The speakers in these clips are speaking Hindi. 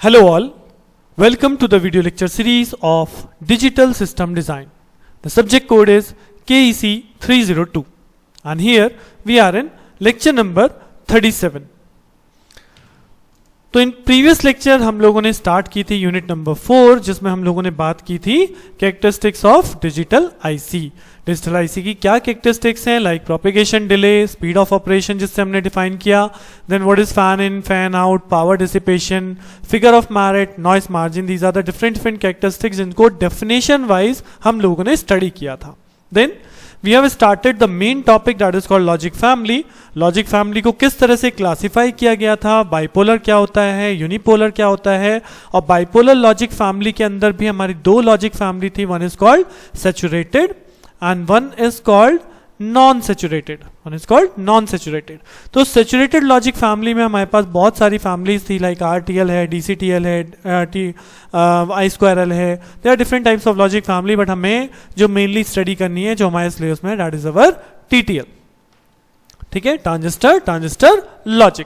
Hello all, welcome to the video lecture series of Digital System Design. The subject code is KEC 302 and here we are in lecture number 37. तो इन प्रीवियस लेक्चर हम लोगों ने स्टार्ट की थी यूनिट नंबर 4 जिसमें हम लोगों ने बात की थी characteristics of digital IC. Digital IC की क्या कैरेक्टरिस्टिक्स हैं, like propagation delay, speed of operation जिससे हमने डिफाइन किया, then what is fan in, fan out, power dissipation, figure of merit, noise margin. These are the different characteristics जिनको डेफिनेशन वाइज हम लोगों ने स्टडी किया था. Then we have started the main topic that is called logic family. Logic family को किस तरह से क्लासिफाई किया गया था, बाइपोलर क्या होता है, यूनिपोलर क्या होता है, और बाइपोलर लॉजिक फैमिली के अंदर भी हमारी दो लॉजिक फैमिली थी, one is called saturated and one is called non saturated. तो सैचुरेटेड लॉजिक फैमिली में हमारे पास बहुत सारी फैमिलीज थी, लाइक RTL है, DCTL है, I2L है. There are different types of logic family, but हमें जो मेनली स्टडी करनी है जो हमारे सिलेबस में, दैट इज अवर TTL. ठीक है, transistor logic.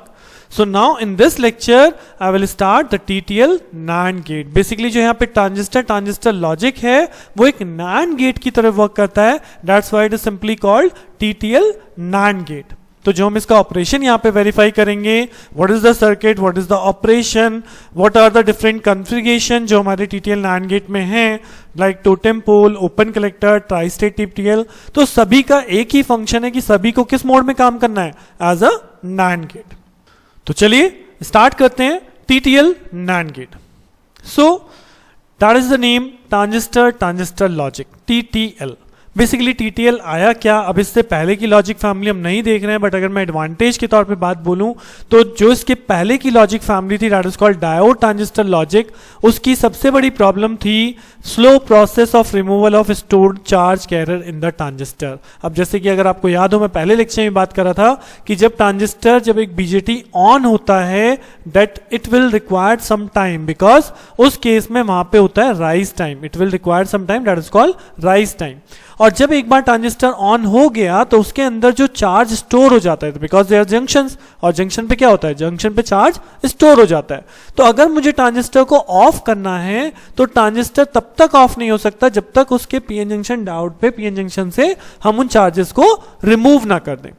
So now in this lecture I will start the TTL NAND gate. Basically जो यहाँ पे ट्रांजिस्टर लॉजिक है वो एक NAND गेट की तरह वर्क करता है. That's why it is simply called TTL NAND gate. तो जो हम इसका ऑपरेशन यहाँ पे वेरीफाई करेंगे, what is the circuit, what is the operation, what are the different configuration जो हमारे TTL NAND गेट में हैं, like totem pole, open collector, tri state TTL. तो सभी का एक ही फंक्शन है कि सभी को किस मोड में काम करना है, एज अ NAND गेट. तो चलिए स्टार्ट करते हैं TTL NAND gate. So that is the name transistor logic, TTL. Basically TTL आया क्या, अब इससे पहले की लॉजिक फैमिली हम नहीं देख रहे हैं, बट अगर मैं एडवांटेज के तौर पे बात बोलूं तो जो इसके पहले की लॉजिक फैमिली थी, that is called diode transistor logic, उसकी सबसे बड़ी प्रॉब्लम थी slow process of removal of stored charge carrier in the transistor. अब जैसे कि अगर आपको याद हो, मैं पहले लेक्चर में बात कर रहा था कि जब एक BJT ऑन होता है, that it will require some time, because उस केस में वहां पे होता है rise time. It will require some time, that is called rise time. और जब एक बार ट्रांजिस्टर ऑन हो गया तो उसके अंदर जो चार्ज स्टोर हो जाता है, बिकॉज देयर आर जंक्शंस, और जंक्शन पे क्या होता है, जंक्शन पे चार्ज स्टोर हो जाता है. तो अगर मुझे ट्रांजिस्टर को ऑफ करना है तो ट्रांजिस्टर तब तक ऑफ नहीं हो सकता जब तक उसके PN जंक्शन डायोड पे PN जंक्शन से हम उन चार्जेस को रिमूव ना कर दें.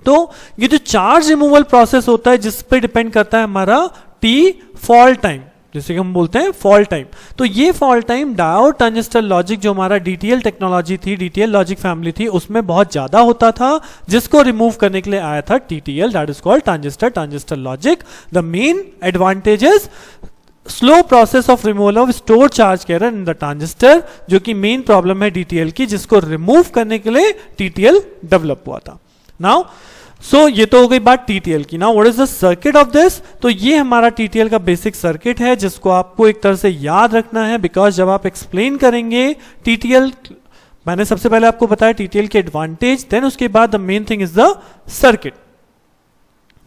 तो ये जो चार्ज रिमूवल प्रोसेस होता है जिस पे डिपेंड करता है हमारा T फॉल्ट टाइम, जैसे कि हम बोलते हैं फॉल्ट टाइम. तो ये fault time diode transistor logic जो हमारा DTL टेक्नोलॉजी थी, DTL लॉजिक फैमिली थी, उसमें बहुत ज्यादा होता था, जिसको रिमूव करने के लिए आया था TTL, that is called transistor logic. The main advantage is slow process of removal of store charge carrier in the transistor, जो कि मेन प्रॉब्लम है DTL की, जिसको रिमूव करने के लिए TTL डेवलप हुआ था. नाउ ये तो हो गई बात TTL की. Now what is the circuit of this. तो ये हमारा TTL का बेसिक सर्किट है जिसको आपको एक तरह से याद रखना है, बिकॉज जब आप एक्सप्लेन करेंगे TTL, मैंने सबसे पहले आपको बताया TTL के एडवांटेज, देन उसके बाद the main thing is the circuit.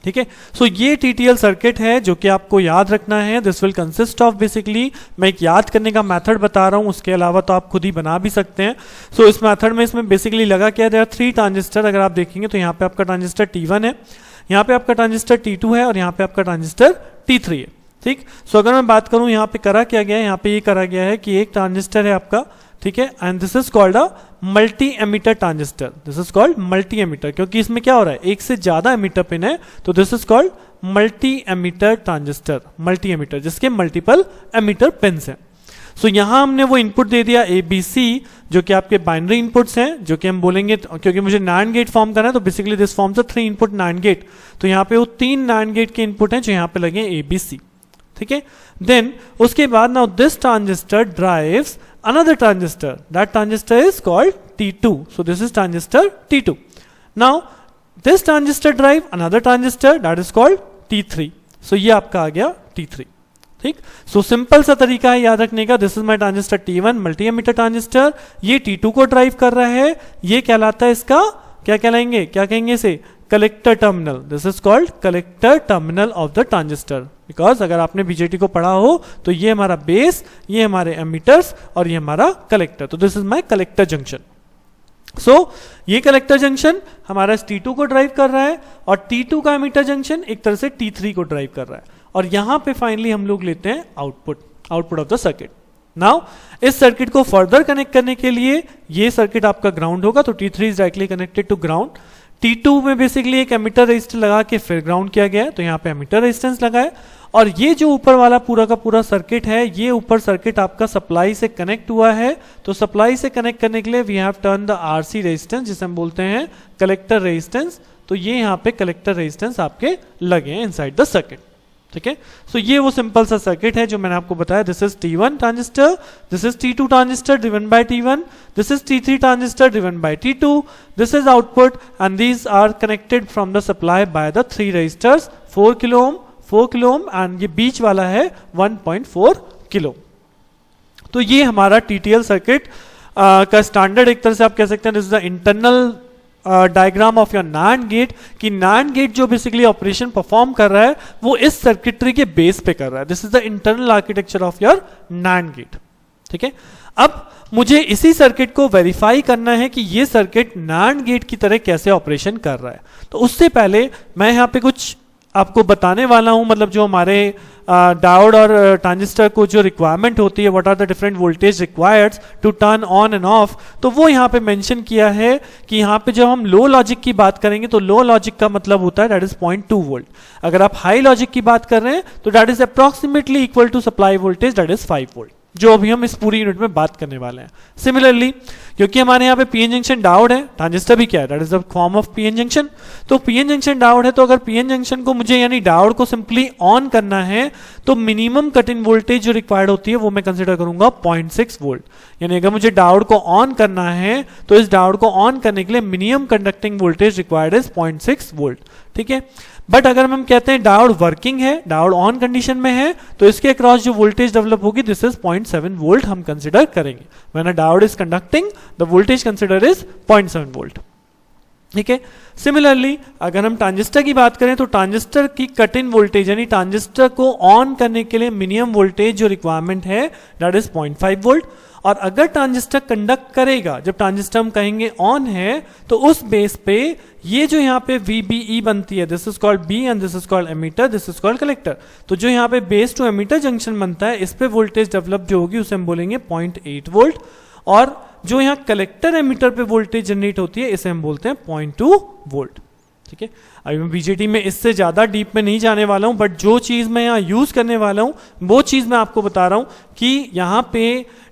ठीक है, सो ये TTL सर्किट है जो कि आपको याद रखना है. This will consist of, basically मैं एक याद करने का मेथड बता रहा हूं, उसके अलावा तो आप खुद ही बना भी सकते हैं. सो इस मेथड में इसमें बेसिकली लगा क्या, देयर आर 3 ट्रांजिस्टर. अगर आप देखेंगे तो यहाँ पे आपका ट्रांजिस्टर T1 है, यहाँ पे आपका ट्रांजिस्टर T2 है, और यहाँ पे आपका ट्रांजिस्टर T3 है. ठीक, सो अगर मैं बात करूं यहाँ पे करा क्या गया है, यहाँ पे ये करा गया है कि एक ट्रांजिस्टर है आपका, ठीक है, and this is called a multi emitter transistor. This is called multi emitter, क्योंकि इसमें क्या हो रहा है, एक से ज्यादा एमीटर पिन है, तो this is called multi emitter transistor, multi emitter जिसके मल्टीपल एमीटर पिन्स हैं. सो यहां हमने वो इनपुट दे दिया ABC, जो कि आपके बाइनरी इनपुट्स हैं, जो कि हम बोलेंगे, क्योंकि मुझे NAND गेट फॉर्म करना है तो basically this forms a 3 input NAND gate. तो यहाँ पे वो 3 NAND गेट के इनपुट हैं जो यहाँ पे लगे ABC. ठीक है, देन उसके बाद now this transistor drives another transistor, that transistor is called T2. So this is transistor T2. Now this transistor drive another transistor that is called T3. So ये आपका आ गया T3. ठीक, सो सिंपल सा तरीका है याद रखने का. This is my transistor T1 multi emitter transistor, ये T2 को ड्राइव कर रहा है, ये कहलाता है इसका, क्या कहलाएंगे, क्या कहेंगे इसे, collector terminal. This is called collector terminal of the transistor, because अगर आपने BJT को पढ़ा हो तो ये हमारा बेस, ये हमारे एमीटर्स, और ये हमारा कलेक्टर. तो this is my collector junction. ये कलेक्टर जंक्शन हमारा T2 को ड्राइव कर रहा है, और T2 का एमीटर जंक्शन एक तरह से T3 को ड्राइव कर रहा है. और यहां पे फाइनली हम लोग लेते हैं output of the circuit. Now इस सर्किट को फर्दर कनेक्ट करने के लिए ये सर्किट आपका ग्राउंड होगा, तो T3 is directly connected to ground. T2 में बेसिकली एक एमिटर रेजिस्टर लगा के फिर ग्राउंड किया गया है, तो यहाँ पे एमिटर रेजिस्टेंस लगा है। और ये जो ऊपर वाला पूरा का पूरा सर्किट है, ये ऊपर सर्किट आपका सप्लाई से कनेक्ट हुआ है, तो सप्लाई से कनेक्ट करने के लिए we have turn the RC resistance, जिसे हम बोलते हैं कलेक्टर रेजिस्टेंस। तो ये यहाँ पे कलेक्टर रेजिस्टेंस आपके लगे हैं इनसाइड द सर्किट, ठीक है। सो ये वो सिंपल सा सर्किट है जो मैंने आपको बताया। This is T1 transistor, this is T2 transistor driven by T1, this is T3 transistor driven by T2, this is output and these are connected from the supply by the 3 resistors 4 kilo ohm, 4 kilo ohm and ये बीच वाला है 1.4 किलो। तो ये हमारा TTL सर्किट का स्टैंडर्ड एक तरह से आप कह सकते हैं, this is the internal diagram of your NAND gate, कि NAND गेट जो बेसिकली ऑपरेशन परफॉर्म कर रहा है वो इस सर्किटरी के बेस पे कर रहा है। This is the internal architecture of your NAND gate, ठीक है। अब मुझे इसी सर्किट को वेरीफाई करना है कि ये सर्किट NAND गेट की तरह कैसे ऑपरेशन कर रहा है। तो उससे पहले मैं यहाँ पे कुछ आपको बताने वाला हूं, मतलब जो हमारे डायोड और ट्रांजिस्टर को जो रिक्वायरमेंट होती है, what are the different voltage required to turn on and off, तो वो यहाँ पे मेंशन किया है कि यहाँ पे जब हम लो लॉजिक की बात करेंगे तो लो लॉजिक का मतलब होता है दैट इज 0.2 वोल्ट। अगर आप हाई लॉजिक की बात कर रहे हैं तो that is approximately equal to supply voltage that is 5 volt, जो अभी हम इस पूरी यूनिट में बात करने वाले हैं। सिमिलरली क्योंकि हमारे यहाँ पे पीएन जंक्शन डायोड है, ट्रांजिस्टर भी क्या है, that is the form of PN junction. तो पीएन जंक्शन डायोड है, तो अगर पीएन जंक्शन को मुझे यानी डायोड को सिंपली ऑन करना है तो मिनिमम कट इन वोल्टेज जो रिक्वायर्ड होती है वो मैं कंसीडर करूंगा 0.6 वोल्ट। यानी अगर मुझे डायोड को ऑन करना है तो इस डायोड को ऑन करने के लिए minimum conducting voltage required is 0.6 volt, ठीक है। बट अगर हम कहते हैं डायोड वर्किंग है, डायोड ऑन कंडीशन में है, तो इसके अक्रॉस जो वोल्टेज डेवलप होगी दिस इज 0.7 वोल्ट हम कंसीडर करेंगे। When a diode is conducting the voltage consider is 0.7 volt, ठीक है। सिमिलरली अगर हम ट्रांजिस्टर की बात करें तो ट्रांजिस्टर की कट इन वोल्टेज यानी ट्रांजिस्टर को ऑन करने के लिए मिनिमम वोल्टेज जो रिक्वायरमेंट है दैट इज 0.5 वोल्ट। और अगर ट्रांजिस्टर कंडक्ट करेगा, जब ट्रांजिस्टर हम कहेंगे ऑन है, तो उस बेस पे ये जो यहाँ पे VBE बनती है, this is called B and this is called emitter, this is called collector. तो जो यहाँ पे बेस टू एमीटर जंक्शन बनता है, इस पे वोल्टेज डेवलप जो होगी उसे हम बोलेंगे 0.8 वोल्ट। और जो यहाँ कलेक्टर एमीटर पे वोल्टेज जनरेट होती है इसे हम बोलते हैं 0.2 वोल्ट, ठीक है। अभी मैं बीजेटी में इससे ज्यादा डीप में नहीं जाने वाला हूं, बट जो चीज मैं यहाँ यूज करने वाला हूं वो चीज मैं आपको बता रहा हूं कि यहाँ पे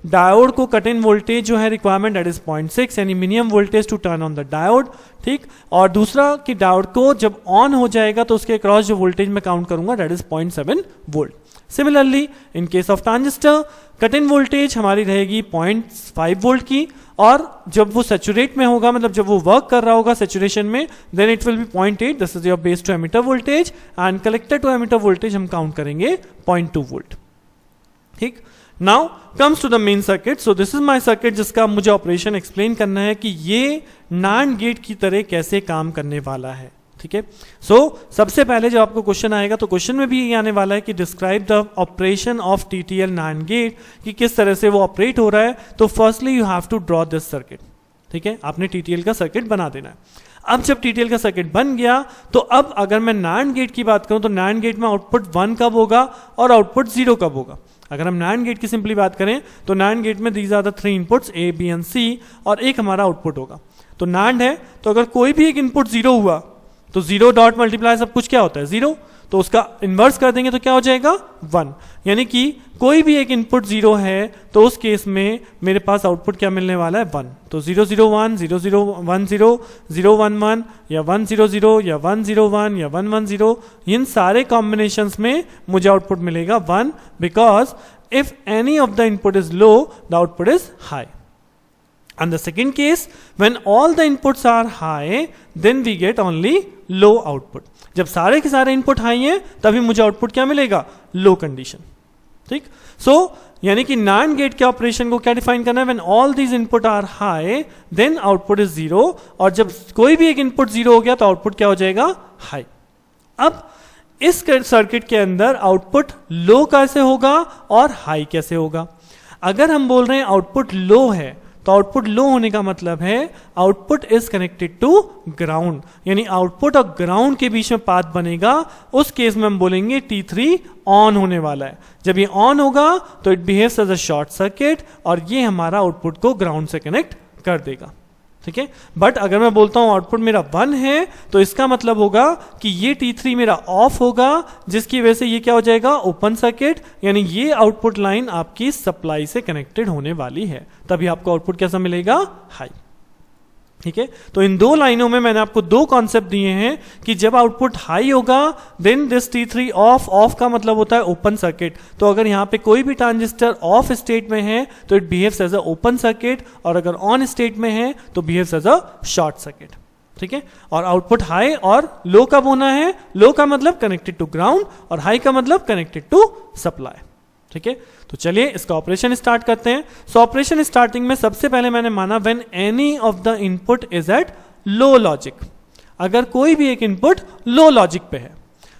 डायोड को कट इन वोल्टेज जो है रिक्वायरमेंट दैट इज 0.6 यानी minimum voltage to turn on the diode, ठीक। और दूसरा कि डायोड को जब ऑन हो जाएगा तो उसके अक्रॉस जो वोल्टेज मैं काउंट करूंगा that is 0.7 volt. Similarly in case of transistor cut in voltage हमारी रहेगी 0.5 वोल्ट की, और जब वो सैचुरेट में होगा, मतलब जब वो वर्क कर रहा होगा सैचुरेशन में, then it will be 0.8, this is your base to emitter voltage, and collector to emitter voltage हम काउंट करेंगे 0.2 वोल्ट, ठीक। Now comes to the main circuit. So this is my circuit जिसका मुझे ऑपरेशन एक्सप्लेन करना है कि ये NAND गेट की तरह कैसे काम करने वाला है, ठीक है। सो सबसे पहले जब आपको क्वेश्चन आएगा तो क्वेश्चन में भी ये आने वाला है कि describe the operation of TTL NAND gate, कि किस तरह से वो ऑपरेट हो रहा है। तो firstly you have to draw this circuit, ठीक है, आपने TTL का सर्किट बना देना है। अब जब TTL का सर्किट बन गया तो अब अगर मैं NAND गेट की बात करूं तो NAND गेट में आउटपुट 1 कब होगा और आउटपुट 0 कब होगा। अगर हम NAND गेट की सिंपली बात करें तो NAND गेट में these are the 3 inputs A, B and C, और एक हमारा आउटपुट होगा। तो NAND है तो अगर कोई भी एक इनपुट 0 हुआ तो 0 डॉट मल्टीप्लाई सब कुछ क्या होता है 0, तो उसका इन्वर्स कर देंगे तो क्या हो जाएगा 1। यानी कि कोई भी एक इनपुट 0 है तो उस केस में मेरे पास आउटपुट क्या मिलने वाला है 1। तो 0 0 1 0 0 1 0 0 1 1 या 1 0 0 या 1 0 1 या 1 1 0, इन सारे कॉम्बिनेशंस में मुझे आउटपुट मिलेगा 1, because if any of the input is low the output is high. And the second case, when all the inputs are high, then we get only low output. जब सारे के सारे इनपुट हाई हैं तभी मुझे आउटपुट क्या मिलेगा, लो कंडीशन, ठीक। सो यानी कि NAND गेट के ऑपरेशन को क्या डिफाइन करना है, when all these input are high, then output is 0, और जब कोई भी एक इनपुट 0 हो गया तो आउटपुट क्या हो जाएगा हाई। अब इस सर्किट के अंदर आउटपुट लो कैसे होगा और हाई कैसे होगा। अगर हम बोल रहे हैं आउटपुट लो है तो आउटपुट लो होने का मतलब है output is connected to ground, यानी आउटपुट और ग्राउंड के बीच में पाथ बनेगा, उस केस में हम बोलेंगे T3 ऑन होने वाला है। जब ये ऑन होगा तो it behaves as a short circuit और ये हमारा आउटपुट को ग्राउंड से कनेक्ट कर देगा, ठीक है। बट अगर मैं बोलता हूं आउटपुट मेरा 1 है तो इसका मतलब होगा कि ये T3 मेरा ऑफ होगा, जिसकी वजह से ये क्या हो जाएगा, ओपन सर्किट, यानी ये आउटपुट लाइन आपकी सप्लाई से कनेक्टेड होने वाली है, तभी आपको आउटपुट कैसा मिलेगा, हाई, ठीक है। तो इन दो लाइनों में मैंने आपको दो कॉन्सेप्ट दिए हैं कि जब आउटपुट हाई होगा then this T3 off, off का मतलब होता है ओपन सर्किट, तो अगर यहां पे कोई भी ट्रांजिस्टर ऑफ स्टेट में है तो it behaves as a open circuit, और अगर ऑन स्टेट में है तो behaves as a short circuit, ठीक है। और आउटपुट हाई और लो कब होना है, लो का मतलब कनेक्टेड टू ग्राउंड और हाई का मतलब कनेक्टेड टू सप्लाई, ठीक है। तो चलिए इसका ऑपरेशन स्टार्ट करते हैं। सो ऑपरेशन स्टार्टिंग में सबसे पहले मैंने माना when any of the input is at low logic, अगर कोई भी एक इनपुट लो लॉजिक पे है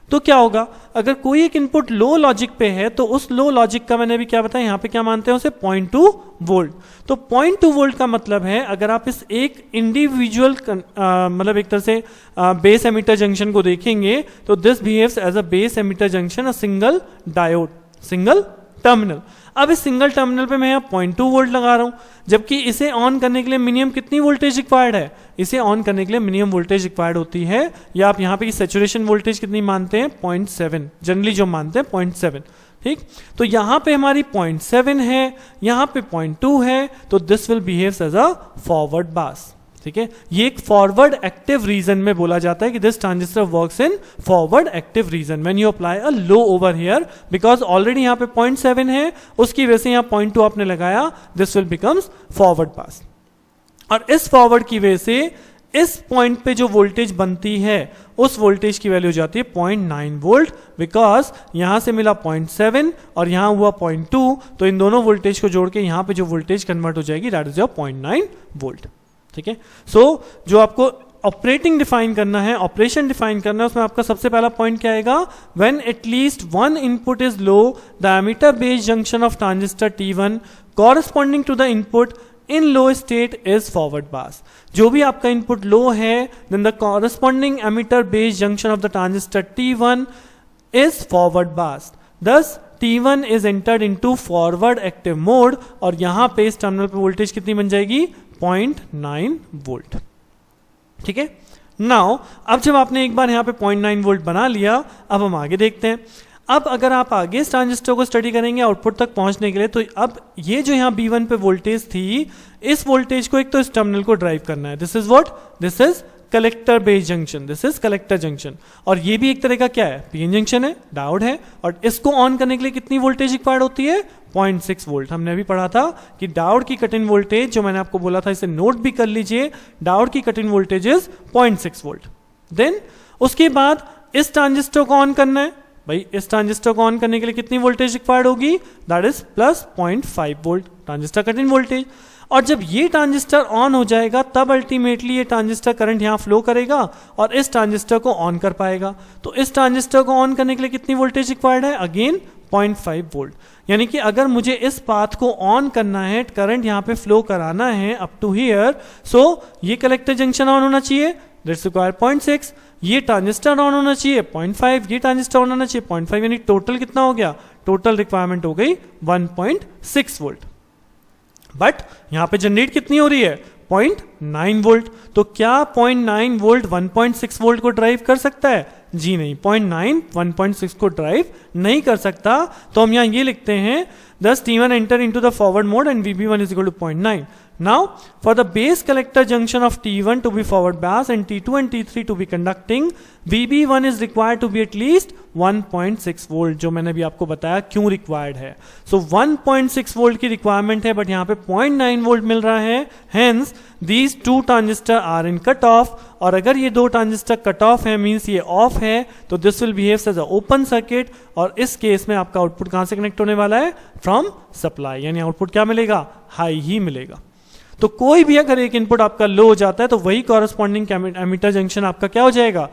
तो क्या होगा, अगर कोई एक इनपुट लो लॉजिक पे है तो उस लो लॉजिक का मैंने भी क्या बताया, यहां पे क्या मानते हैं उसे 0.2 वोल्ट। तो 0.2 वोल्ट का मतलब है अगर आप इस एक इंडिविजुअल मतलब एक तरह से बेस एमिटर जंक्शन को देखेंगे तो this behaves as a base emitter junction, a single diode, single terminal. अब इस सिंगल टर्मिनल पे मैं यहाँ 0.2 वोल्ट लगा रहा हूं, जबकि इसे ऑन करने के लिए मिनिमम कितनी वोल्टेज रिक्वायर्ड है, इसे ऑन करने के लिए मिनिमम वोल्टेज रिक्वायर्ड होती है, या आप यहाँ पे सैचुरेशन वोल्टेज कितनी मानते हैं, 0.7, जनरली जो मानते हैं 0.7, ठीक। तो यहां पे हमारी 0.7 है, यहां पे 0.2 है, तो this will behaves as a forward bias, ठीक है। ये एक फॉरवर्ड एक्टिव रीजन में बोला जाता है कि this transistor works in forward active region when you apply a low over here, because already यहां पे 0.7 है, उसकी वजह से यहां 0.2 आपने लगाया, दिस विल बिकम्स फॉरवर्ड पास। और इस फॉरवर्ड की वजह से इस पॉइंट पे जो वोल्टेज बनती है उस वोल्टेज की वैल्यू हो जाती है 0.9 वोल्ट, बिकॉज यहां से मिला 0.7 और यहां हुआ 0.2, तो इन दोनों वोल्टेज को जोड़ के यहां पे जो वोल्टेज कन्वर्ट हो जाएगी दैट इज योर 0.9 वोल्ट, ठीक है। सो जो आपको ऑपरेटिंग डिफाइन करना है, ऑपरेशन डिफाइन करना है, उसमें आपका सबसे पहला पॉइंट क्या आएगा, when at least one input is low the emitter base junction of transistor T1 corresponding to the input in low state is forward pass. जो भी आपका इनपुट लो है then the corresponding emitter base junction of the transistor T1 is forward pass, thus T1 is entered into forward active mode और यहां पे इस टर्मिनल पे वोल्टेज कितनी बन जाएगी, 0.9 वोल्ट, ठीक है। नाउ अब जब आपने एक बार यहां पे 0.9 वोल्ट बना लिया, अब हम आगे देखते हैं। अब अगर आप आगे इस ट्रांजिस्टर को स्टडी करेंगे आउटपुट तक पहुंचने के लिए, तो अब ये जो यहां B1 पे वोल्टेज थी, इस वोल्टेज को एक तो इस टर्मिनल को ड्राइव करना है, this is what, this is collector base junction, this is collector junction, और ये भी एक तरह का क्या है, पीएन जंक्शन है, डायोड है, और इसको ऑन करने के लिए कितनी वोल्टेज रिक्वायर्ड होती है, 0.6 वोल्ट। हमने अभी पढ़ा था कि डायोड की कट इन वोल्टेज, जो मैंने आपको बोला था इसे नोट भी कर लीजिए, डायोड की cut in voltage is 0.6 volt. Then उसके बाद इस ट्रांजिस्टर को ऑन करना है, भाई इस ट्रांजिस्टर को ऑन करने के लिए कितनी वोल्टेज रिक्वायर्ड होगी, that is plus 0.5 volt transistor cut in voltage. और जब ये ट्रांजिस्टर ऑन हो जाएगा तब अल्टीमेटली ये ट्रांजिस्टर करंट यहां फ्लो करेगा और इस ट्रांजिस्टर को ऑन कर पाएगा। तो इस ट्रांजिस्टर को ऑन करने के लिए कितनी वोल्टेज रिक्वायर्ड है, अगेन 0.5 वोल्ट। यानी कि अगर मुझे इस पाथ को ऑन करना है, करंट यहां पे फ्लो कराना है अप टू हियर, सो ये कलेक्टर जंक्शन ऑन होना चाहिए, दैट्स रिक्वायर 0.6, ये ट्रांजिस्टर ऑन होना चाहिए 0.5, ये ट्रांजिस्टर ऑन होना चाहिए 0.5, यानी टोटल कितना हो गया, टोटल रिक्वायरमेंट हो गई 1.6 वोल्ट। बट यहां पे जनरेट कितनी हो रही है, 0.9 वोल्ट। तो क्या 0.9 वोल्ट 1.6 वोल्ट को ड्राइव कर सकता है, जी नहीं, 0.9 1.6 को ड्राइव नहीं कर सकता। तो हम यहां ये लिखते हैं, thus T1 enter into the forward mode and VB1 is equal to 0.9. Now for the base collector junction of T1 to be forward bias and T2 and T3 to be conducting, VB1 is required to be at least 1.6 volt, जो मैंने भी आपको बताया क्यों रिक्वायर्ड है। सो 1.6 वोल्ट की रिक्वायरमेंट है, बट यहां पे 0.9 वोल्ट मिल रहा है, hence these two transistor are in cut off. और अगर ये दो ट्रांजिस्टर कट ऑफ है, मीन्स ये ऑफ है, तो this will behave as a open circuit, और इस केस में आपका आउटपुट कहां से कनेक्ट होने वाला है, फ्रॉम सप्लाई, यानी आउटपुट क्या मिलेगा, हाई ही मिलेगा। तो कोई भी अगर एक इनपुट आपका लो हो जाता है तो वही कॉरस्पॉन्डिंग एमिटर जंक्शन आपका क्या हो जाएगा,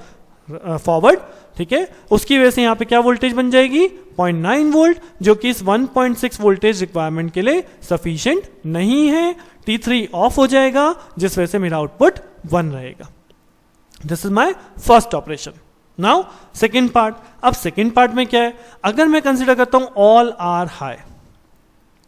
फॉरवर्ड, ठीक है। उसकी वजह से यहाँ पे क्या वोल्टेज बन जाएगी 0.9 वोल्ट, जो कि इस 1.6 वोल्टेज रिक्वायरमेंट के लिए सफिशिएंट नहीं है। T3 ऑफ हो जाएगा, जिस वजह से मेरा आउटपुट 1 रहेगा। This is my first operation. Now second part. अब सेकेंड पार्ट में क्या है, अगर मैं कंसिडर करता हूं ऑल आर हाई,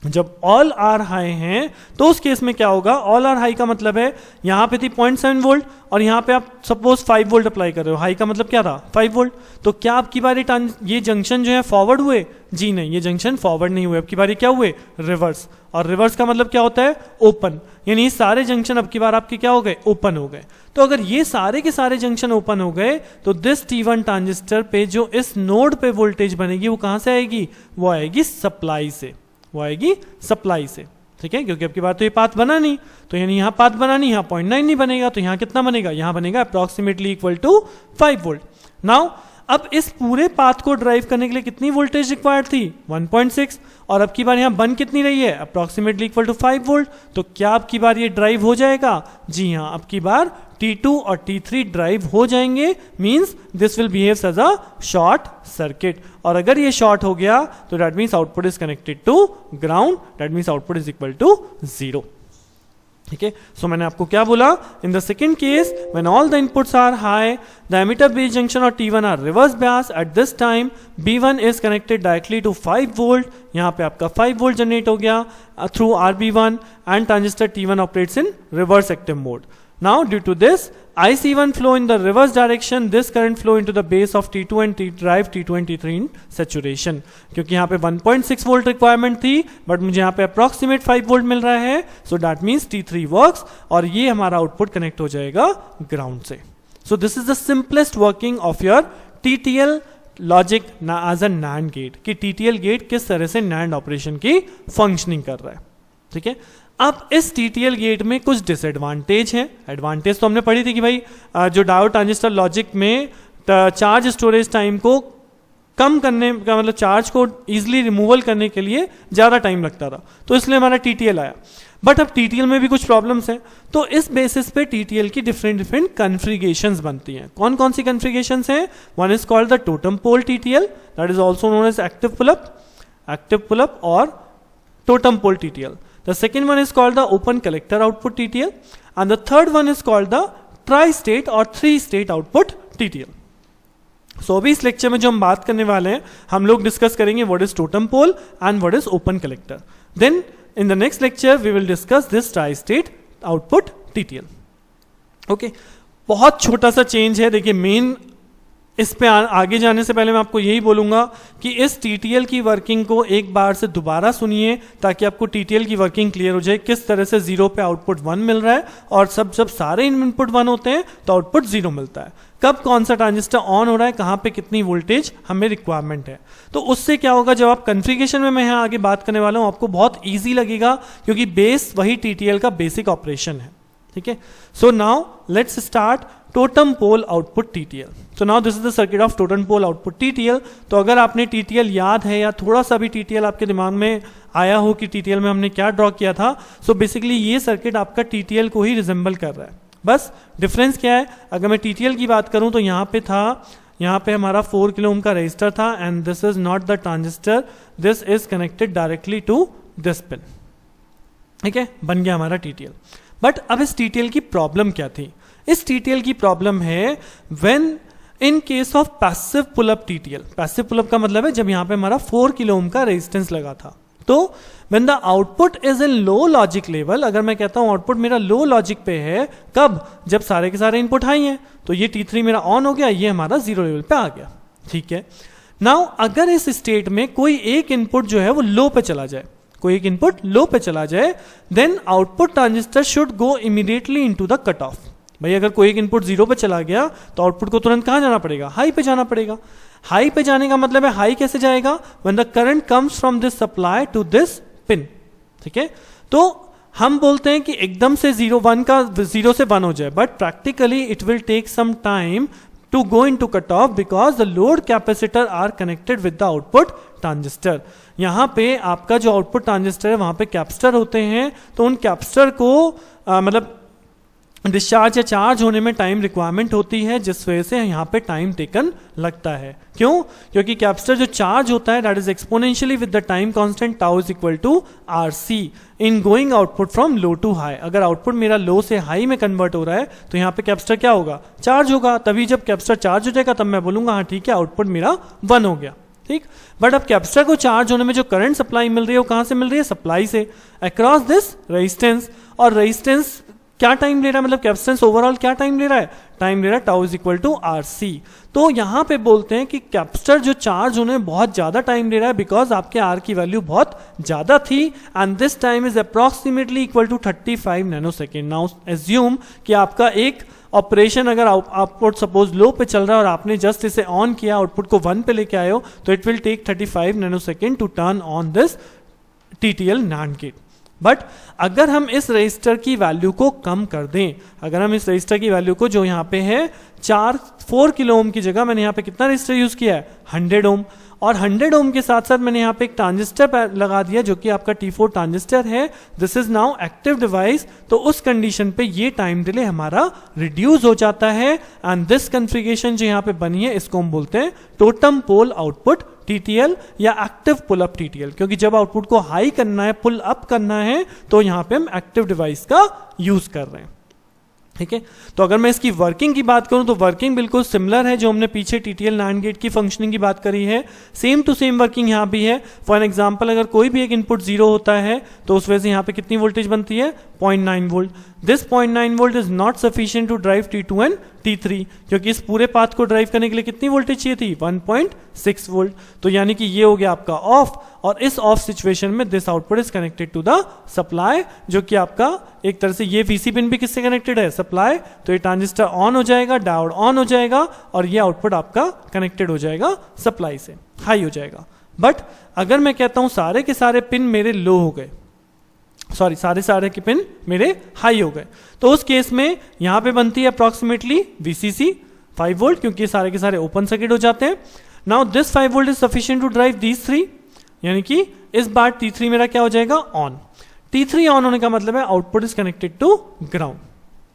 जब ऑल आर हाई हैं तो उस केस में क्या होगा, ऑल आर हाई का मतलब है यहां पे थी 0.7 वोल्ट और यहां पे आप सपोज 5 वोल्ट अप्लाई कर रहे हो। हाई का मतलब क्या था 5 वोल्ट। तो क्या आपकी बारी ये जंक्शन जो है फॉरवर्ड हुए? जी नहीं, ये जंक्शन फॉरवर्ड नहीं हुए, अब की बारी क्या हुए, रिवर्स। और रिवर्स का मतलब क्या होता है, ओपन, यानी सारे जंक्शन अब की बार आपके क्या हो गए, ओपन हो गए। तो अगर ये सारे के सारे जंक्शन ओपन हो गए तो दिस T1 ट्रांजिस्टर पे जो इस नोड पे वोल्टेज बनेगी वो कहां से आएगी, वो आएगी सप्लाई से, वो आएगी सप्लाई से, ठीक है। क्योंकि अब की बार तो ये पाथ बना नहीं, तो यानी यहाँ पाथ बना नहीं, यहाँ 0.9 नहीं बनेगा, तो यहाँ कितना बनेगा, यहाँ बनेगा approximately equal to 5 volt. Now अब इस पूरे पाथ को ड्राइव करने के लिए कितनी वोल्टेज रिक्वायर्ड थी 1.6, और अब की बार यहाँ बन कितनी रही है अप्रॉक्सीमेटली इक्वल टू 5 वोल्ट। तो क्या अब की बार ये ड्राइव हो जाएगा? जी हाँ, अब की बार T2 और T3 ड्राइव हो जाएंगे, means this will behave as a short circuit. और अगर ये शॉर्ट हो गया तो that means output is connected to ground, that means output is equal to 0, ठीक है। सो मैंने आपको क्या बोला, in the second case when all the inputs are high, the emitter base junction और T1 are reverse bias, at this time B1 is connected directly to 5 volt. यहाँ पे आपका 5 वोल्ट जनरेट हो गया through RB1 and transistor T1 operates in reverse active mode. Now due to this IC1 flow in the reverse direction, this current flow into the base of T2 and drive T2 and T3 in saturation। क्योंकि यहाँ पे 1.6 वोल्ट रिक्वायरमेंट थी बट मुझे यहाँ पे अप्रॉक्सीमेट 5 वोल्ट मिल रहा है, so that means T3 works और ये हमारा आउटपुट कनेक्ट हो जाएगा ग्राउंड से। So this is the simplest working of your TTL logic as a NAND gate, कि TTL गेट किस तरह से NAND ऑपरेशन की फंक्शनिंग कर रहा है, ठीक है। अब इस TTL गेट में कुछ डिसएडवांटेज है। एडवांटेज तो हमने पढ़ी थी कि भाई जो डायोड ट्रांजिस्टर लॉजिक में चार्ज स्टोरेज टाइम को कम करने का मतलब चार्ज को इजीली रिमूवल करने के लिए ज़्यादा टाइम लगता था, तो इसलिए हमारा TTL आया। बट अब TTL में भी कुछ प्रॉब्लम्स हैं, तो इस बेसिस पे TTL की डिफरेंट कन्फिगरेशंस बनती हैं। कौन कौन सी कन्फिगरेशंस हैं? One is called the totem pole TTL, that is also known as active pull-up और totem pole TTL। The second one is called the open collector output TTL and the third one is called the tri-state or three-state output TTL. So अभी इस लेक्चर में जो हम बात करने वाले हैं, हम लोग डिस्कस करेंगे what is totem pole and what is open collector. Then in the next lecture we will discuss this tri-state output TTL. Okay, बहुत छोटा सा चेंज है। देखिए मेन इस पे आगे जाने से पहले मैं आपको यही बोलूंगा कि इस TTL की वर्किंग को एक बार से दोबारा सुनिए ताकि आपको TTL की वर्किंग क्लियर हो जाए, किस तरह से 0 पे आउटपुट 1 मिल रहा है और जब सारे इनपुट 1 होते हैं तो आउटपुट 0 मिलता है। कब कौन सा ट्रांजिस्टर ऑन हो रहा है, कहाँ पे कितनी वोल्टेज हमें रिक्वायरमेंट है। तो उससे क्या होगा, जब आप कन्फिगरेशन में मैं यहाँ आगे बात करने वाला हूँ आपको बहुत ईजी लगेगा, क्योंकि बेस वही TTL का बेसिक ऑपरेशन है, ठीक है। So now let's start totem pole output TTL। So now this is the circuit of totem pole output TTL। तो अगर आपने TTL याद है या थोड़ा सा भी TTL आपके दिमाग में आया हो कि TTL में हमने क्या ड्रॉ किया था, सो बेसिकली ये सर्किट आपका TTL को ही रिजेंबल कर रहा है। बस डिफरेंस क्या है, अगर मैं TTL की बात करूं तो यहाँ पे था, यहाँ पे हमारा 4 किलो ओम का रेजिस्टर था and this is not the transistor, this is connected directly to this pin, ठीक है, बन गया हमारा TTL। बट अब इस TTL की प्रॉब्लम क्या थी? इस TTL की प्रॉब्लम है when in case of passive pull-up TTL। Passive pull-up का मतलब है जब यहाँ पे हमारा 4 किलो ओम का रेजिस्टेंस लगा था, तो when the output is in low logic level, अगर मैं कहता हूं आउटपुट मेरा लो लॉजिक पे है, कब? जब सारे के सारे इनपुट हाई हैं, तो ये T3 मेरा ऑन हो गया, ये हमारा 0 लेवल पे आ गया, ठीक है। नाउ अगर इस स्टेट में कोई एक इनपुट जो है वो लो पे चला जाए, कोई एक इनपुट लो पे चला जाए, then output transistor should go immediately into the cut off. भाई अगर कोई एक इनपुट 0 पे चला गया तो आउटपुट को तुरंत कहां जाना पड़ेगा? हाई पे जाना पड़ेगा। हाई पे जाने का मतलब है हाई कैसे जाएगा? When the current comes from this supply to this pin, ठीक है। तो हम बोलते हैं कि एकदम से 0 से 1 हो जाए, but practically it will take some time to go into cutoff because the load capacitor are connected with the output transistor। यहाँ पे आपका जो आउटपुट ट्रांजिस्टर है वहां पे कैपेसिटर होते हैं, तो उन कैपेसिटर को मतलब डिस्चार्ज या चार्ज होने में टाइम रिक्वायरमेंट होती है, जिस वजह से यहाँ पे टाइम टेकन लगता है। क्यों? क्योंकि कैपेसिटर जो चार्ज होता है that is exponentially with the time constant tau is equal to R C in going output from low to high. अगर आउटपुट मेरा लो से हाई में कन्वर्ट हो रहा है तो यहाँ पे कैपेसिटर क्या होगा? चार्ज होगा। तभी जब कैपेसिटर चार्ज हो जाएगा तब मैं बोलूंगा हाँ ठीक है आउटपुट मेरा 1 हो गया। ठीक, बट अब कैपेसिटर को चार्ज होने में जो करंट सप्लाई मिल रही है वो कहां से मिल रही है? सप्लाई से अक्रॉस दिस रेजिस्टेंस। और रेजिस्टेंस क्या टाइम ले रहा है, मतलब कैपेसिटेंस ओवरऑल क्या टाइम ले रहा है? टाइम ले रहा है tau is equal to R C. तो यहां पे बोलते हैं कि कैपेसिटर जो चार्ज होने में बहुत ज्यादा टाइम ले रहा है बिकॉज आपके आर की वैल्यू बहुत ज्यादा थी and this time is approximately equal to 35 nanosecond. Now assume कि आपका एक ऑपरेशन अगर आउटपुट सपोज लो पे चल रहा है और आपने जस्ट इसे ऑन किया, आउटपुट को 1 पे लेके आए हो, तो it will take 35 nanosecond to turn on this TTL NAND gate. But अगर हम इस रजिस्टर की वैल्यू को कम कर दें, अगर हम इस रजिस्टर की वैल्यू को जो यहाँ पे है 4 किलो ओम की जगह मैंने यहाँ पे कितना रजिस्टर यूज किया है? 100 ओम। और 100 ओम के साथ साथ मैंने यहाँ पे एक ट्रांजिस्टर लगा दिया जो कि आपका T4 ट्रांजिस्टर है। This is now active device. तो उस कंडीशन पे ये टाइम डिले हमारा रिड्यूस हो जाता है एंड दिस कॉन्फ़िगरेशन जो यहाँ पे बनी है इसको हम बोलते हैं टोटम पोल आउटपुट TTL या एक्टिव पुल अप TTL, क्योंकि जब आउटपुट को हाई करना है, पुल अप करना है, तो यहां पे हम एक्टिव डिवाइस का यूज कर रहे हैं। ठीक है, तो अगर मैं इसकी वर्किंग की बात करूं तो वर्किंग बिल्कुल सिमिलर है जो हमने पीछे TTL NAND गेट की फंक्शनिंग की बात करी है, सेम टू सेम वर्किंग यहां भी है। फॉर एन एग्जांपल अगर कोई भी एक इनपुट 0 होता है तो उस वजह से यहां पे कितनी वोल्टेज बनती है? 0.9 volt. This 0.9 volt is not sufficient to drive T2 and T3, क्योंकि इस पूरे पाथ को ड्राइव करने के लिए कितनी वोल्टेज चाहिए थी? 1.6 वोल्ट। तो यानी कि ये हो गया आपका ऑफ, और इस ऑफ सिचुएशन में this output is connected to the supply, जो कि आपका एक तरह से ये VC पिन भी किससे कनेक्टेड है? सप्लाई। तो ये ट्रांजिस्टर ऑन हो जाएगा, डायोड ऑन हो जाएगा और ये आउटपुट आपका कनेक्टेड हो जाएगा सप्लाई से, हाई हो जाएगा। बट अगर मैं कहता हूं सारे के सारे पिन मेरे लो हो गए, सॉरी सारे के पिन मेरे हाई हो गए, तो उस केस में यहां पे बनती है अप्रॉक्सीमेटली VCC 5 वोल्ट, क्योंकि सारे के सारे ओपन सर्किट हो जाते हैं। Now this 5 volt is sufficient to drive these 3, यानी कि इस बार T3 मेरा क्या हो जाएगा? ऑन। T3 ऑन होने का मतलब है output is connected to ground.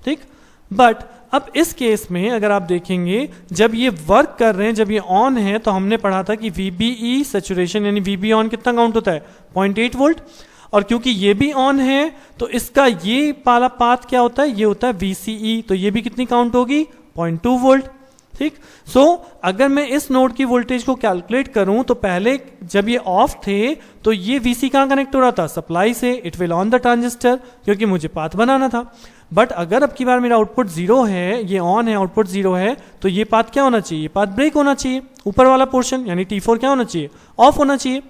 ठीक, बट अब इस केस में अगर आप देखेंगे जब ये वर्क कर रहे हैं, जब ये ऑन है, तो हमने पढ़ा था कि VBE सैचुरेशन यानी VB ऑन कितना काउंट होता है? 0.8 वोल्ट। और क्योंकि ये भी ऑन है तो इसका ये वाला पाथ क्या होता है? ये होता है VCE, तो ये भी कितनी काउंट होगी? 0.2 वोल्ट। ठीक, सो अगर मैं इस नोड की वोल्टेज को कैलकुलेट करूं तो पहले जब ये ऑफ थे तो ये VC कहां कनेक्ट हो रहा था? सप्लाई से। It will on the transistor, क्योंकि मुझे पाथ बनाना था। बट अगर अब की बार मेरा आउटपुट 0 है, ये ऑन है, आउटपुट 0 है, तो ये पाथ क्या होना चाहिए? पाथ ब्रेक होना चाहिए। ऊपर वाला पोर्शन यानी T4 क्या होना चाहिए? ऑफ होना चाहिए।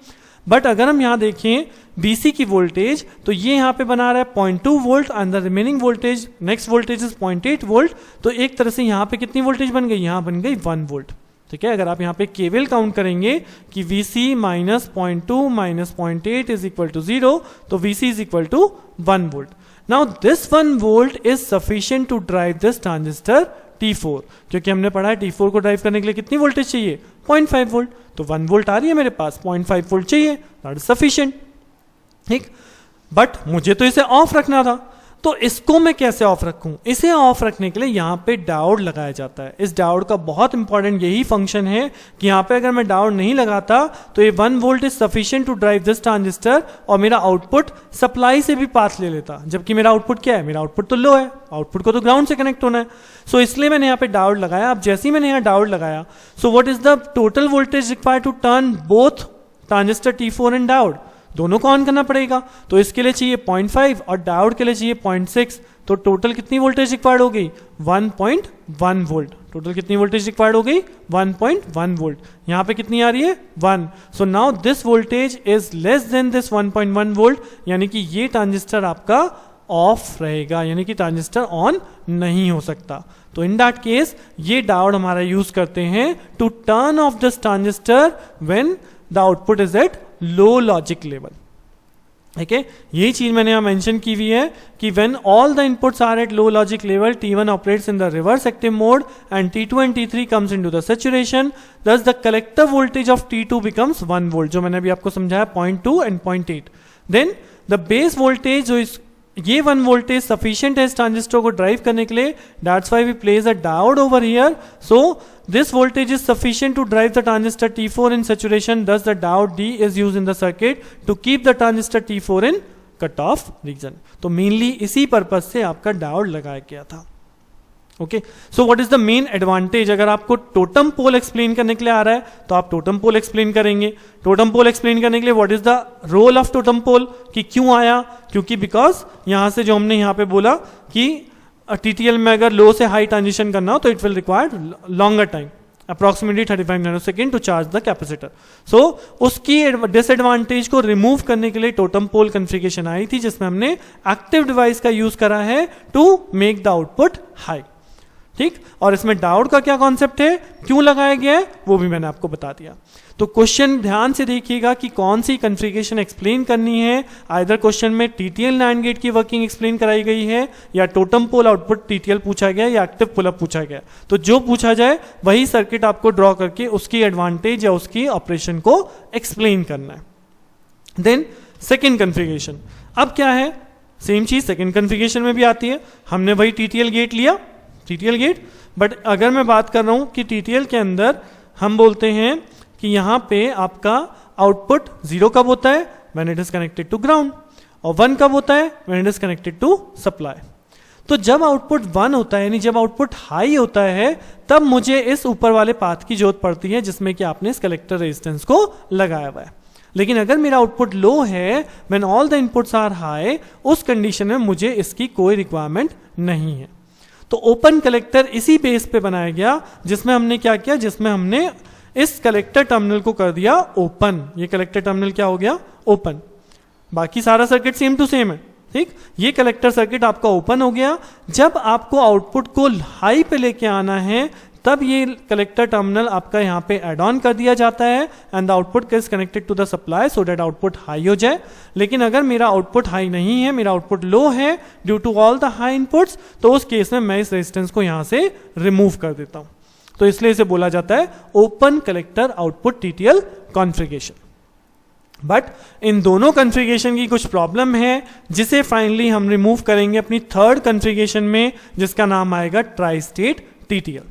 बट अगर हम यहां देखें VC की वोल्टेज, तो ये यहां पे बना रहा है 0.2 volt and the remaining voltage next voltage is 0.8 volt. तो एक तरह से यहां पे कितनी वोल्टेज बन गई? यहां बन गई 1 वोल्ट। ठीक है, अगर आप यहां पे केवल काउंट करेंगे कि VC minus 0.2 minus 0.8 is equal to 0, तो VC is equal to 1 volt. Now this 1 volt is sufficient to drive this transistor T4, क्योंकि हमने पढ़ा है T4 को ड्राइव करने के लिए कितनी वोल्टेज चाहिए? 0.5 वोल्ट। तो 1 वोल्ट आ रही है मेरे पास, 0.5 वोल्ट चाहिए, दैट इज सफिशिएंट। ठीक, बट मुझे तो इसे ऑफ रखना था, तो इसको मैं कैसे ऑफ रखूं? इसे ऑफ रखने के लिए यहां पे डायोड लगाया जाता है। इस डायोड का बहुत इंपॉर्टेंट यही फंक्शन है कि यहां पे अगर मैं डायोड नहीं लगाता तो ये 1 volt is sufficient to drive this transistor और मेरा आउटपुट सप्लाई से भी पाथ ले लेता, जबकि मेरा आउटपुट क्या है? मेरा आउटपुट तो लो है, आउटपुट को तो ग्राउंड से कनेक्ट होना है। सो इसलिए मैंने यहाँ पे डायोड लगाया। अब जैसे ही मैंने यहाँ डायोड लगाया, so what is the total voltage required to turn both transistor T4 and diode? दोनों को ऑन करना पड़ेगा। तो इसके लिए चाहिए 0.5 और डायोड के लिए चाहिए 0.6, तो टोटल कितनी वोल्टेज रिक्वायर्ड हो गई? 1.1 वोल्ट। टोटल कितनी वोल्टेज रिक्वायर्ड हो गई? 1.1 वोल्ट। यहां पे कितनी आ रही है? 1। सो now this voltage is less than this 1.1 volt, यानी कि ये ट्रांजिस्टर आपका ऑफ रहेगा, यानी कि ट्रांजिस्टर ऑन नहीं हो सकता। तो इन दैट केस ये डायोड हमारा यूज करते हैं to turn off this transistor when the output is at low logic level. ठीक है, यही चीज मैंने यहां मेंशन की हुई है कि when all the inputs are at low logic level, T1 operates in the reverse active mode and T2 and T3 comes into the saturation, thus the collective voltage of T2 becomes 1 वोल्ट, जो मैंने अभी आपको समझाया 0.2 and 0.8। Then the base voltage जो इस ये 1 वोल्टेज सफिशिएंट है इस ट्रांजिस्टर को ड्राइव करने के लिए, that's why we place a diode over here. So this voltage is sufficient to drive the transistor T4 in saturation, thus the diode D is used in the circuit to keep the transistor T4 in cut off region. तो मेनली इसी पर्पज से आपका डायोड लगाया गया था. Okay, so what is the main advantage? अगर आपको टोटम पोल एक्सप्लेन करने के लिए आ रहा है तो आप टोटम पोल एक्सप्लेन करेंगे. टोटम पोल एक्सप्लेन करने के लिए what is the role of totem pole, कि क्यों आया? क्योंकि बिकॉज यहां से जो हमने यहां पे बोला कि TTL में अगर लो से हाई ट्रांजिशन करना हो तो it will require longer time, approximately 35 nanosecond to charge the capacitor. So उसकी डिसएडवांटेज को रिमूव करने के लिए टोटम पोल कॉन्फ़िगरेशन आई थी, जिसमें हमने एक्टिव डिवाइस का यूज करा है to make the output high. ठीक, और इसमें डायोड का क्या कॉन्सेप्ट है, क्यों लगाया गया है, वो भी मैंने आपको बता दिया. तो क्वेश्चन ध्यान से देखिएगा कि कौन सी कॉन्फ़िगरेशन एक्सप्लेन करनी है. आइदर क्वेश्चन में TTL NAND गेट की वर्किंग एक्सप्लेन कराई गई है, या टोटम पोल आउटपुट TTL पूछा गया, या एक्टिव पुल अप पूछा गया. तो जो पूछा जाए वही सर्किट आपको ड्रॉ करके उसकी एडवांटेज या उसकी ऑपरेशन को एक्सप्लेन करना है. देन सेकेंड कॉन्फ़िगरेशन, अब क्या है, सेम चीज सेकेंड कॉन्फ़िगरेशन में भी आती है. हमने वही TTL गेट लिया, TTL गेट, बट अगर मैं बात कर रहा हूं कि TTL के अंदर हम बोलते हैं कि यहां पे आपका आउटपुट 0 कब होता है, when it is connected to ground, और 1 कब होता है, when it is connected to supply. तो जब आउटपुट 1 होता है, यानी जब आउटपुट हाई होता है, तब मुझे इस ऊपर वाले पाथ की जरूरत पड़ती है जिसमें कि आपने इस कलेक्टर रेजिस्टेंस को लगाया हुआ है. लेकिन अगर मेरा आउटपुट लो है, when all the inputs are high, उस कंडीशन में मुझे इसकी कोई रिक्वायरमेंट नहीं है. तो ओपन कलेक्टर इसी बेस पे बनाया गया, जिसमें हमने क्या किया, जिसमें हमने इस कलेक्टर टर्मिनल को कर दिया ओपन. ये कलेक्टर टर्मिनल क्या हो गया, ओपन. बाकी सारा सर्किट सेम टू सेम है. ठीक, ये कलेक्टर सर्किट आपका ओपन हो गया. जब आपको आउटपुट को हाई पे लेके आना है, तब ये कलेक्टर टर्मिनल आपका यहाँ पे एड ऑन कर दिया जाता है, and the output is connected to the supply so that output high हो जाए. लेकिन अगर मेरा आउटपुट हाई नहीं है, मेरा आउटपुट लो है due to all the high inputs, तो उस केस में मैं इस रेजिस्टेंस को यहाँ से रिमूव कर देता हूँ. तो इसलिए इसे बोला जाता है open collector output TTL configuration. But in दोनों कॉन्फ़िगरेशन की कुछ प्रॉब्लम है, जिसे फाइनली हम रिमूव करेंगे अपनी थर्ड कॉन्फ़िगरेशन में, जिसका नाम आएगा ट्राई स्टेट TTL.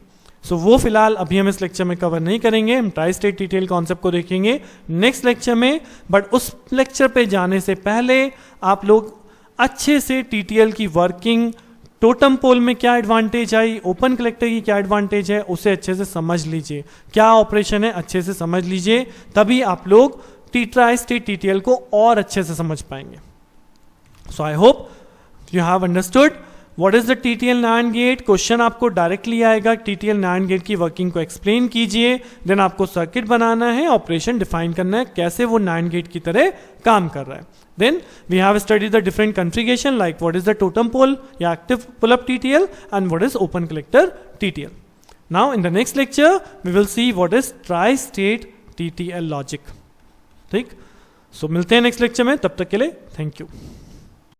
सो वो फिलहाल अभी हम इस लेक्चर में कवर नहीं करेंगे. हम ट्राई स्टेट TTL कॉन्सेप्ट को देखेंगे नेक्स्ट लेक्चर में. बट उस लेक्चर पे जाने से पहले आप लोग अच्छे से TTL की वर्किंग, टोटम पोल में क्या एडवांटेज आई, ओपन कलेक्टर की क्या एडवांटेज है, उसे अच्छे से समझ लीजिए. क्या ऑपरेशन है अच्छे से समझ लीजिए, तभी आप लोग ट्राई स्टेट TTL को और अच्छे से समझ पाएंगे. So I hope you have understood what is the TTL NAND gate. Question आपको डायरेक्टली आएगा, TTL NAND गेट की वर्किंग को एक्सप्लेन कीजिए. देन आपको सर्किट बनाना है, ऑपरेशन डिफाइन करना है, कैसे वो NAND गेट की तरह काम कर रहा है. Then we have studied the different configuration, like what is the totem pole या active pull-up TTL and what is open collector TTL. Now in the next lecture we will see what is tri-state TTL logic. ठीक, so मिलते हैं नेक्स्ट लेक्चर में, तब तक के लिए थैंक यू.